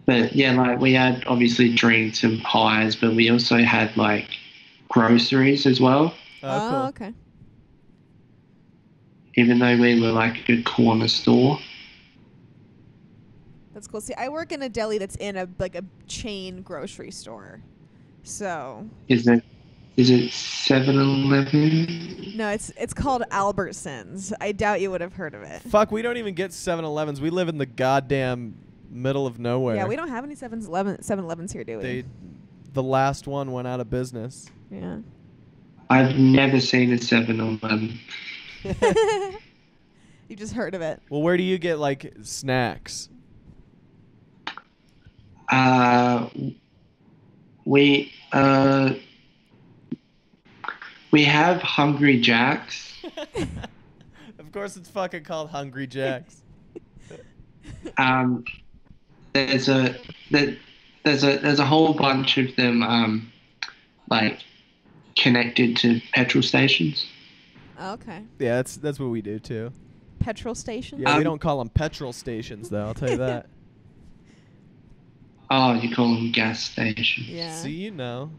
But yeah, like we had obviously drinks and pies, but we also had like groceries as well. Oh, Cool. okay. Even though we were like a corner store. That's cool. See, I work in a deli that's in a chain grocery store. So Is it 7-Eleven? no, it's called Albertsons. I doubt you would have heard of it. Fuck, we don't even get 7-Elevens. We live in the goddamn middle of nowhere. Yeah, we don't have any 7-Elevens here, do we? The last one went out of business. Yeah. I've never seen a 7-Eleven. You just heard of it. Well, where do you get like snacks? We have Hungry Jacks. Of course, it's fucking called Hungry Jacks. There's a whole bunch of them like connected to petrol stations. Oh, okay. Yeah, that's what we do too. Petrol station? Yeah, we don't call them petrol stations though. I'll tell you that. Oh, you call them gas stations. Yeah. See, you know.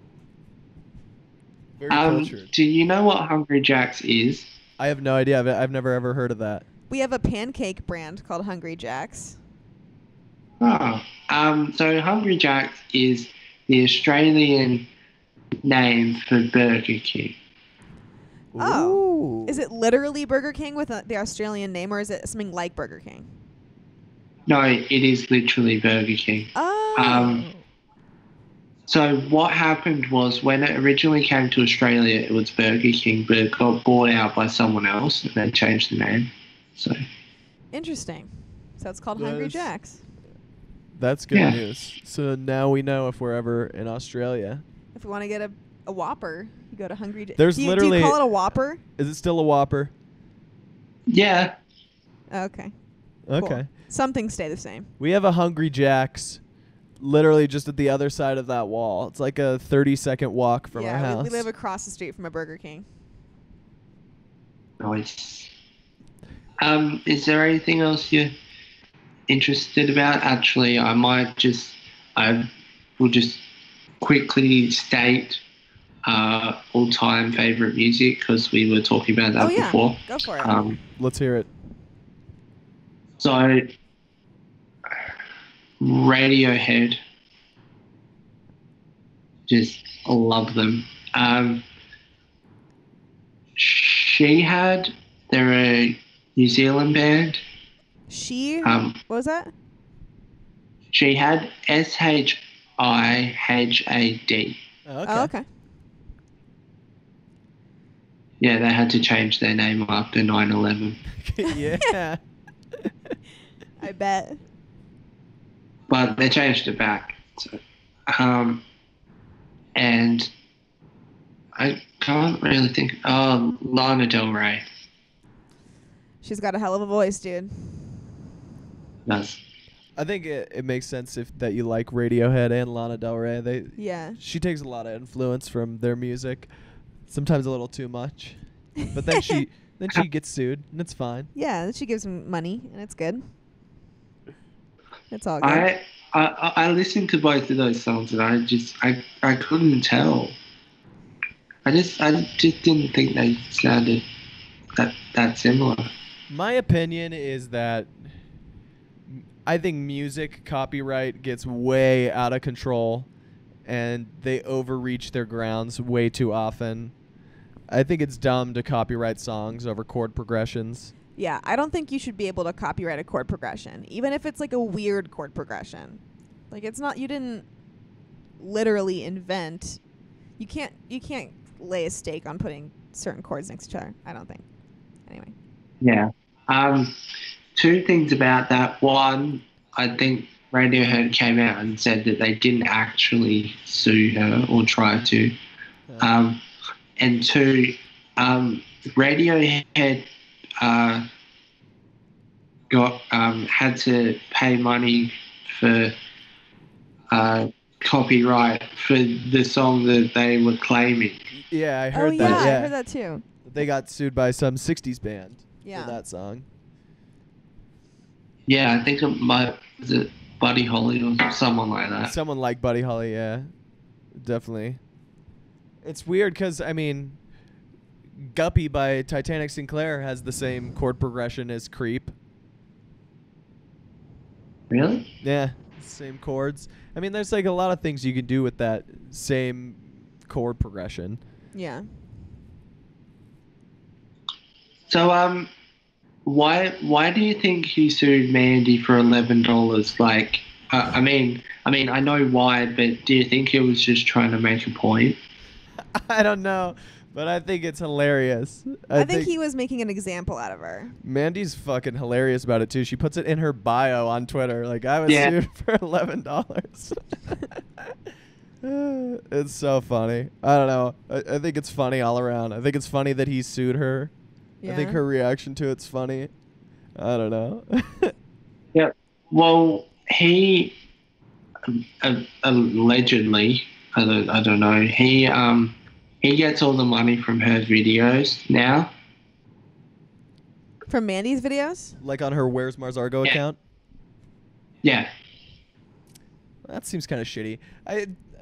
Very cultured. Do you know what Hungry Jack's is? I have no idea. I've never ever heard of that. We have a pancake brand called Hungry Jack's. Oh, so Hungry Jack's is the Australian name for Burger King. Oh. Ooh. Is it literally Burger King with the Australian name, or is it something like Burger King? No, it is literally Burger King. Oh. So what happened was when it originally came to Australia, it was Burger King, but it got bought out by someone else and they changed the name. So Interesting. So it's called Hungry Jack's. That's good Yeah. news. So now we know if we're ever in Australia. If you want to get a Whopper, you go to Hungry Jack's. There's do you literally- call it a Whopper? Is it still a Whopper? yeah, Okay. Okay. Cool. Some things stay the same. We have a Hungry Jack's literally just at the other side of that wall. It's like a 30-second walk from our Yeah, house. we live across the street from a Burger King. nice. Is there anything else you're interested about? Actually, I will just quickly state all-time favorite music because we were talking about that Oh, yeah. before. Go for it. Let's hear it. So, Radiohead, just love them. They're a New Zealand band. What was that? Shihad, Shihad. Okay. Oh, okay. Yeah, they had to change their name after 9/11. Yeah. I bet. But they changed it back. So, and I can't really think. Oh, Lana Del Rey. She's got a hell of a voice, dude. That's I think it makes sense that you like Radiohead and Lana Del Rey. Yeah. She takes a lot of influence from their music, sometimes a little too much. But then she gets sued, and it's fine. Yeah, she gives him money, and it's good. It's all good. I listened to both of those songs, and I couldn't tell. I just didn't think they sounded that similar. My opinion is that I think music copyright gets way out of control, and they overreach their grounds way too often. I think it's dumb to copyright songs over chord progressions. Yeah, I don't think you should be able to copyright a chord progression, even if it's like a weird chord progression. Like it's not, you didn't literally invent. You can't lay a stake on putting certain chords next to each other. I don't think. Anyway. Yeah. Two things about that. One, I think Radiohead came out and said that they didn't actually sue her or try to. And two, Radiohead had to pay money for copyright for the song that they were claiming. Yeah, I heard oh, that. yeah, Yeah, I heard that too. They got sued by some 60s band Yeah. for that song. Yeah, I think was it Buddy Holly or someone like that. Someone like Buddy Holly, yeah. Definitely. It's weird because, I mean, Guppy by Titanic Sinclair has the same chord progression as Creep. Really? Yeah, same chords. I mean, there's like a lot of things you can do with that same chord progression. Yeah. So, why do you think he sued Mandy for $11? Like, I mean, I know why, but do you think he was just trying to make a point? I don't know, but I think it's hilarious. I think he was making an example out of her. Mandy's fucking hilarious about it too. She puts it in her bio on Twitter. Like, I was sued for $11. It's so funny. I don't know. I think it's funny all around. I think it's funny that he sued her. Yeah. I think her reaction to it's funny. I don't know. Yeah. Well, he allegedly, I don't know. He gets all the money from her videos now. From Mandy's videos? Like on her Where's Mars Argo account? Yeah. That seems kind of shitty.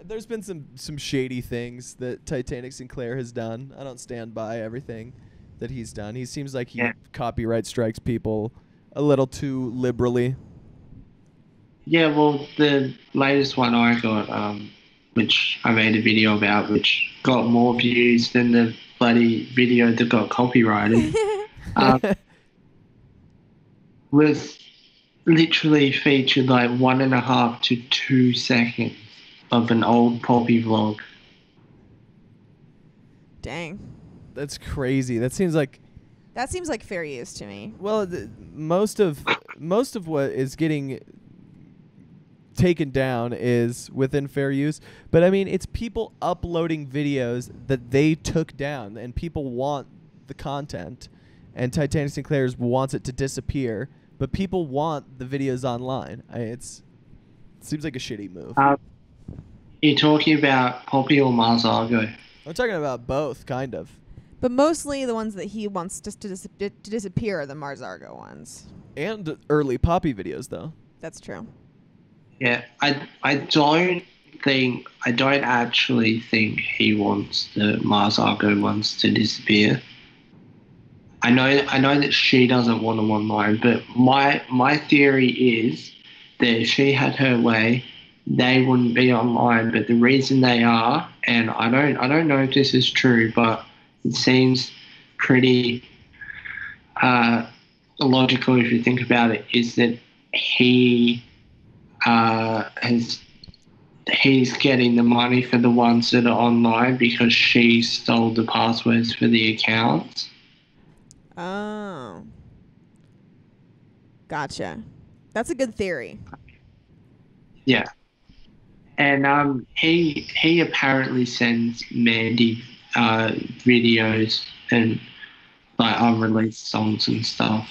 There's been some shady things that Titanic Sinclair has done. I don't stand by everything that he's done. He seems like he copyright strikes people a little too liberally. Yeah, well, the latest one I got, which I made a video about, which got more views than the bloody video that got copyrighted, was literally featured like 1.5 to 2 seconds of an old Poppy vlog. Dang. That's crazy. That seems like fair use to me. Well, most of what is getting taken down is within fair use, but I mean, it's people uploading videos that they took down, and people want the content, and Titanic Sinclair's wants it to disappear, but people want the videos online. It seems like a shitty move. You're talking about Poppy or Mars Argo? I'm talking about both, kind of. But mostly the ones that he wants just to disappear are the Mars Argo ones. And early Poppy videos, though. That's true. Yeah, I don't actually think he wants the Mars Argo ones to disappear. I know that she doesn't want them online, but my theory is that if she had her way, they wouldn't be online. But the reason they are, and I don't know if this is true, but it seems pretty illogical if you think about it, is that he's getting the money for the ones that are online because she stole the passwords for the accounts. Oh. Gotcha. That's a good theory. Yeah. And he apparently sends Mandy videos and like unreleased songs and stuff.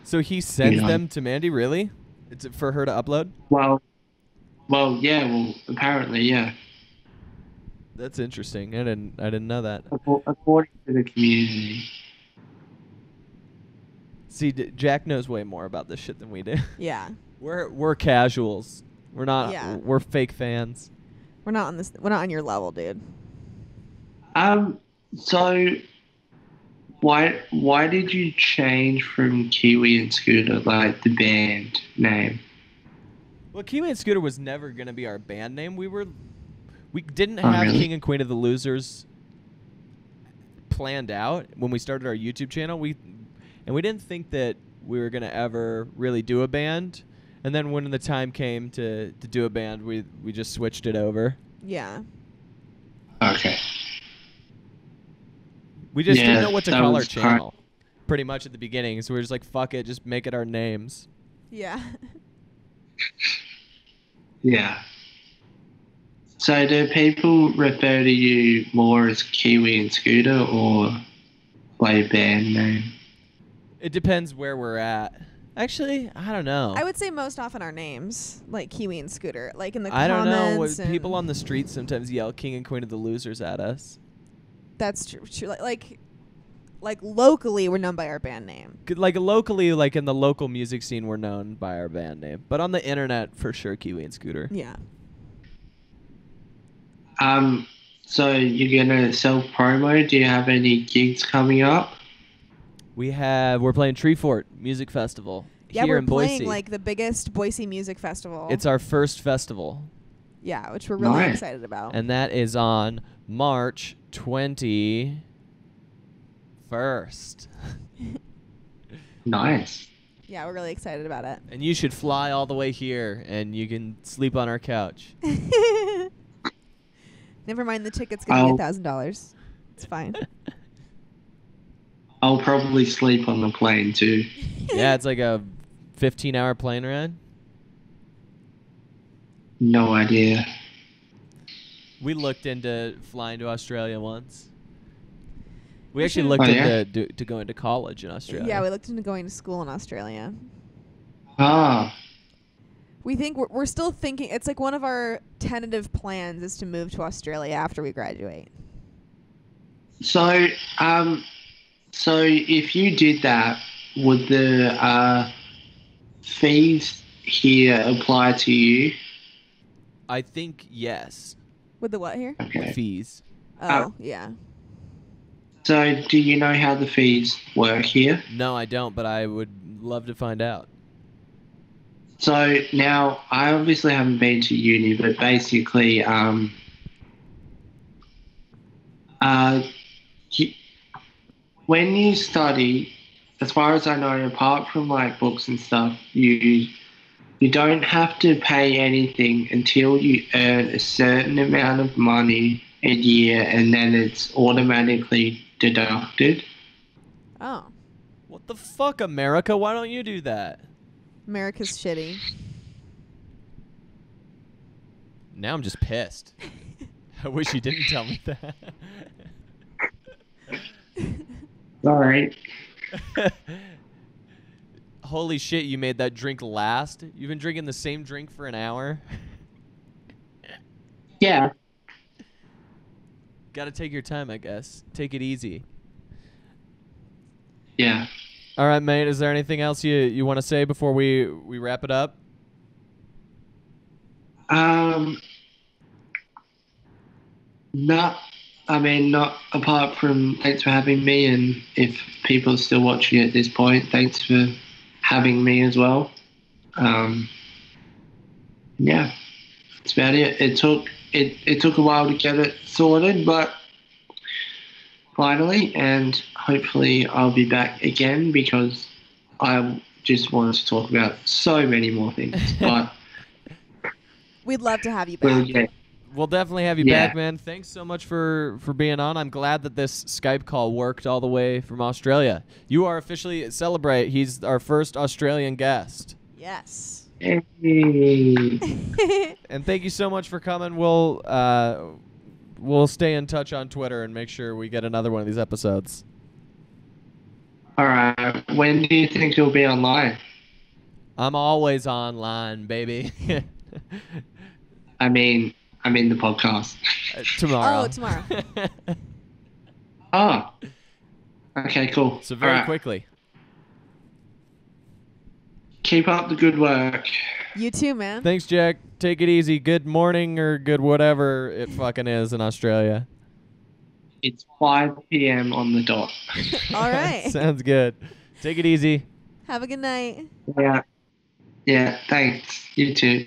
So he sends them to Mandy, really? It's for her to upload? Well, yeah. Well, apparently, yeah. That's interesting. I didn't know that. According to the community. See, Jack knows way more about this shit than we do. Yeah. We're casuals. We're not. Yeah. We're fake fans. We're not on your level, dude. So why did you change from Kiwi and Scooter, like the band name? Well, Kiwi and Scooter was never gonna be our band name. We didn't have really? King and Queen of the Losers planned out when we started our YouTube channel. We didn't think that we were gonna ever really do a band. And then when the time came to do a band, we just switched it over. Yeah. Okay. We just didn't know what to call our channel pretty much at the beginning. So we were just like, fuck it, just make it our names. Yeah. Yeah. So do people refer to you more as Kiwi and Scooter or by your band name? It depends where we're at. Actually, I don't know. I would say most often our names, like Kiwi and Scooter, like in the I comments. don't know. What people on the street sometimes yell King and Queen of the Losers at us. That's true. Like locally, we're known by our band name. Like locally, like in the local music scene, we're known by our band name. But on the internet, for sure, Kiwi and Scooter. Yeah. So you're gonna self-promo? Do you have any gigs coming up? We're playing Treefort Music Festival Yeah, here we're in Boise. playing like the biggest Boise music festival. It's our first festival. Yeah, which we're really Nice. excited about. And that is on March 21st. Nice. Yeah, we're really excited about it. And you should fly all the way here, and you can sleep on our couch. Never mind, the ticket's gonna be $1,000. It's fine. I'll probably sleep on the plane too. Yeah, it's like a 15-hour plane ride. No idea. We looked into flying to Australia once. We actually should- looked Oh, yeah? into to going to college in Australia. Yeah, we looked into going to school in Australia. Ah, We think we're still thinking. It's like one of our tentative plans is to move to Australia after we graduate. so So if you did that, would the fees here apply to you? I think yes. With the what here? The Okay. fees. Oh, yeah. So do you know how the fees work here? No, I don't, but I would love to find out. So now I obviously haven't been to uni, but basically, you, when you study, as far as I know, apart from like books and stuff, you don't have to pay anything until you earn a certain amount of money a year, and then it's automatically deducted. Oh. What the fuck, America? Why don't you do that? America's shitty. Now I'm just pissed. I wish you didn't tell me that. Sorry. Holy shit, you made that drink last? You've been drinking the same drink for an hour? Yeah. Gotta take your time, I guess. Take it easy. Yeah. All right, mate. Is there anything else you want to say before we wrap it up? No, I mean, not apart from thanks for having me, and if people are still watching at this point, thanks for having me as well. Yeah, that's about it. It took a while to get it sorted, but finally, and hopefully I'll be back again because I just wanted to talk about so many more things. But We'd love to have you back. well, yeah. We'll definitely have you Yeah. back, man. Thanks so much for being on. I'm glad that this Skype call worked all the way from Australia. You are officially celebrate. He's our first Australian guest. Yes. Hey. And thank you so much for coming. We'll stay in touch on Twitter and make sure we get another one of these episodes. All right. When do you think you'll be online? I'm always online, baby. I mean the podcast. Tomorrow. Oh, tomorrow. Oh. Okay, cool. So very All right. quickly. Keep up the good work. You too, man. Thanks, Jack. Take it easy. Good morning or good whatever it fucking is in Australia. It's 5 p.m. on the dot. All right. Sounds good. Take it easy. Have a good night. Yeah. Yeah, thanks. You too.